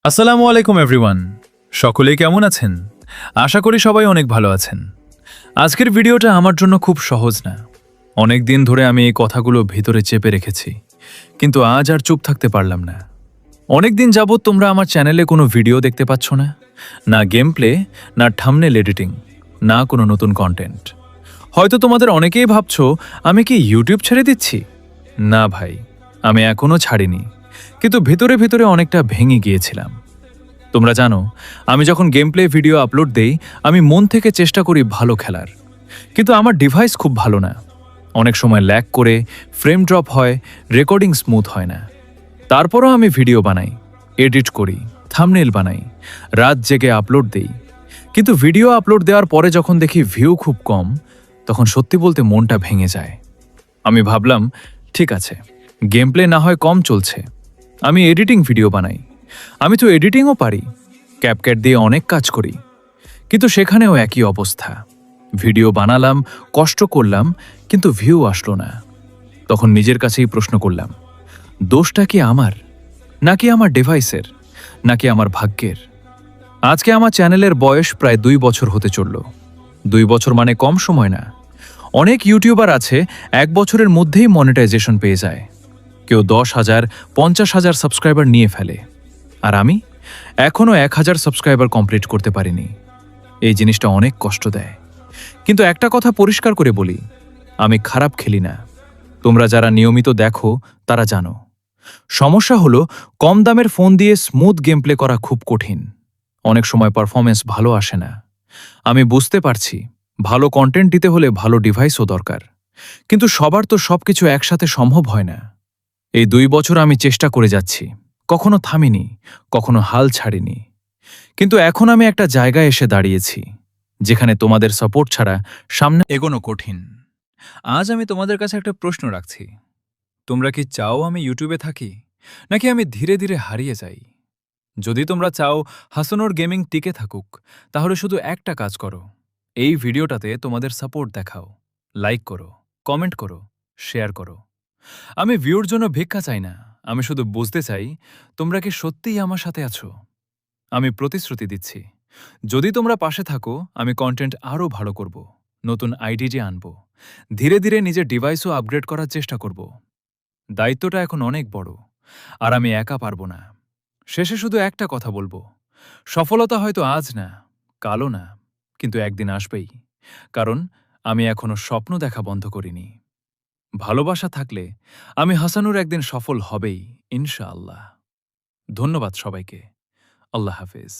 আসসালামু আলাইকুম এভরিওয়ান। সকলেই কেমন আছেন? আশা করি সবাই অনেক ভালো আছেন। আজকের ভিডিওটা আমার জন্য খুব সহজ না। অনেক দিন ধরে আমি এই কথাগুলো ভিতরে চেপে রেখেছি, কিন্তু আজ আর চুপ থাকতে পারলাম না। অনেক দিন যাবৎ তোমরা আমার চ্যানেলে কোনো ভিডিও দেখতে পাচ্ছ না, না গেম প্লে, না থাম্বনেল এডিটিং, না কোনো নতুন কন্টেন্ট। হয়তো তোমাদের অনেকেই ভাবছো আমি কি ইউটিউব ছেড়ে দিচ্ছি। না ভাই, আমি এখনো ছাড়িনি, কিন্তু ভেতরে ভেতরে অনেকটা ভেঙে গিয়েছিলাম। তোমরা জানো, আমি যখন গেম প্লে ভিডিও আপলোড দেই আমি মন থেকে চেষ্টা করি ভালো খেলার, কিন্তু আমার ডিভাইস খুব ভালো না। অনেক সময় ল্যাগ করে, ফ্রেম ড্রপ হয়, রেকর্ডিং স্মুথ হয় না। তারপরও আমি ভিডিও বানাই, এডিট করি, থাম্বনেল বানাই, রাত জেগে আপলোড দেই। কিন্তু ভিডিও আপলোড দেওয়ার পরে যখন দেখি ভিউ খুব কম, তখন সত্যি বলতে মনটা ভেঙে যায়। আমি ভাবলাম, ঠিক আছে, গেম প্লে না হয় কম চলছে, আমি এডিটিং ভিডিও বানাই। আমি তো এডিটিংও পারি, ক্যাপকাট দিয়ে অনেক কাজ করি, কিন্তু সেখানেও একই অবস্থা। ভিডিও বানালাম, কষ্ট করলাম, কিন্তু ভিউ আসলো না। তখন নিজের কাছেই প্রশ্ন করলাম, দোষটা কি আমার, নাকি আমার ডিভাইসের, নাকি আমার ভাগ্যের? আজকে আমার চ্যানেলের বয়স প্রায় 2 বছর হতে চলল। 2 বছর মানে কম সময় না। অনেক ইউটিউবার আছে 1 বছরের মধ্যেই মনিটাইজেশন পেয়ে যায়। কেউ 10,000, 50,000 সাবস্ক্রাইবার নিয়ে ফেলে, আর আমি এখনও 1,000 সাবস্ক্রাইবার কমপ্লিট করতে পারিনি। এই জিনিসটা অনেক কষ্ট দেয়। কিন্তু একটা কথা পরিষ্কার করে বলি, আমি খারাপ খেলি না। তোমরা যারা নিয়মিত দেখো তারা জানো। সমস্যা হলো, কম দামের ফোন দিয়ে স্মুথ গেম প্লে করা খুব কঠিন। অনেক সময় পারফরমেন্স ভালো আসে না। আমি বুঝতে পারছি, ভালো কন্টেন্ট দিতে হলে ভালো ডিভাইসও দরকার, কিন্তু সবার তো সবকিছু একসাথে সম্ভব হয় না। এই 2 বছর আমি চেষ্টা করে যাচ্ছি, কখনো থামিনি, কখনো হাল ছাড়িনি। কিন্তু এখন আমি একটা জায়গায় এসে দাঁড়িয়েছি, যেখানে তোমাদের সাপোর্ট ছাড়া সামনে এগোনো কঠিন। আজ আমি তোমাদের কাছে একটা প্রশ্ন রাখছি। তোমরা কি চাও আমি ইউটিউবে থাকি, নাকি আমি ধীরে ধীরে হারিয়ে যাই? যদি তোমরা চাও হাসানুর গেমিং টিকে থাকুক, তাহলে শুধু একটা কাজ করো, এই ভিডিওটাতে তোমাদের সাপোর্ট দেখাও, লাইক করো, কমেন্ট করো, শেয়ার করো। আমি ভিউর জন্য ভিক্ষা চাই না, আমি শুধু বুঝতে চাই তোমরা কি সত্যিই আমার সাথে আছো। আমি প্রতিশ্রুতি দিচ্ছি, যদি তোমরা পাশে থাকো আমি কন্টেন্ট আরও ভালো করব, নতুন আইডিয়া আনব, ধীরে ধীরে নিজের ডিভাইসও আপগ্রেড করার চেষ্টা করব। দায়িত্বটা এখন অনেক বড়, আর আমি একা পারবো না। শেষে শুধু একটা কথা বলবো, সফলতা হয়তো আজ না, কালও না, কিন্তু একদিন আসবেই, কারণ আমি এখনো স্বপ্ন দেখা বন্ধ করিনি। ভালোবাসা থাকলে আমি হাসানুর একদিন সফল হবেই, ইনশাআল্লাহ। ধন্যবাদ সবাইকে। আল্লাহ হাফেজ।